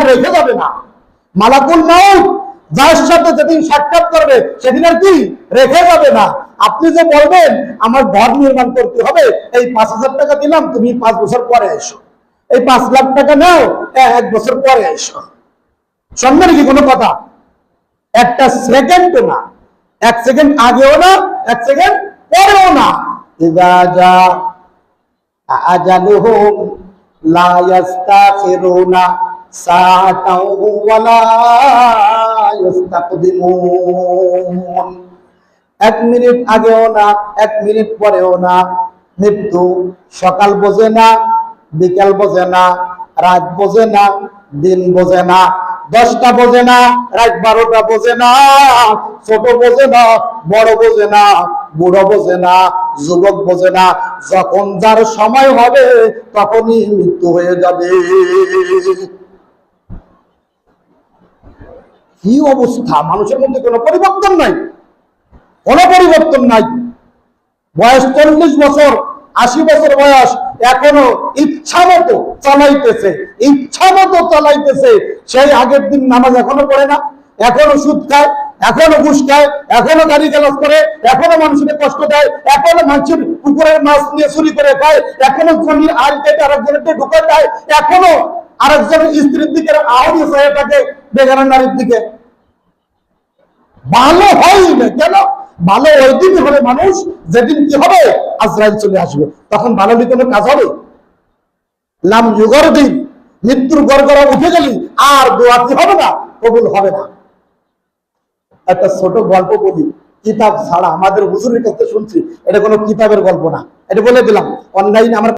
আর রেখে যাবে না। মালাকুল মাউত যার সাথে যেদিন সাক্ষাৎ করবে সেদিন আর কি রেখে যাবে না। আপনি যে বলবেন আমার ঘর নির্মাণ করতে হবে, এই 5,000 টাকা দিলাম, তুমি 5 বছর পরে এসো, এই 5 লাখ টাকা নাও, 1 বছর পরে এসো, সম্মান কি কোনো কথা? একটা সেকেন্ড না, 1 সেকেন্ড আগেও না, 1 সেকেন্ড পরেও না। ইযা জা আজালুহুম লা ইস্তাখিরুনা সাআতাও ওয়ালা ইস্তাকদিমুন। 1 মিনিট আগেও না, 1 মিনিট পরেও না। মৃত্যু সকাল বোঝে না, বিকাল বোঝে না, রাত বোঝে না, দিন বোঝে না, 10টা বোঝে না, রাত 12টা বোঝে না, ছোট বোঝে না, বড় বোঝে না, বুড়ো বোঝে না, যুবক বোঝে না। যখন যার সময় হবে তখনই মৃত্যু হয়ে যাবে। কি অবস্থা! মানুষের মধ্যে কোনো পরিবর্তন নাই, কোনো পরিবর্তন নাই। বয়স 40 বছর, 80 বছর বয়স, এখনো ইচ্ছা মতো চালাইতেছে, ইচ্ছা মতো চালাইতেছে। সেই আগের দিন নামাজ এখনো পড়ে না, এখনো সুদ খায়, এখনো ঘুষ খায়, এখনো গাড়ি চালাচ করে, এখনো মানুষকে কষ্ট দেয়, এখনো মানুষের পুকুরের মাছ নিয়ে চুরি করে খায়, এখনো জমির আল কেটে আরেকজনের ঢুকে দেয়, এখনো আরেকজনের স্ত্রীর দিকে আহরি হয়ে থাকে, বেগানা নারীর দিকে। ভালো হয় না কেন? ভালো ওই দিন হবে মানুষ যেদিন কি হবে, আজরাইল চলে আসবে, তখন ভালো কোনো কাজ হবে? লাম যুগর দিন, মৃত্যুর গড়গড়া উঠে গেলি আর দোয়া কি হবে না, কবুল হবে না। একটা ছোট গল্প বলি, কিতাব ছাড়া, আমাদের হুজুরের কাছে শুনছি, এটা কোনো কিতাবের গল্প না, এটা বলে দিলাম। অনলাইনে আমার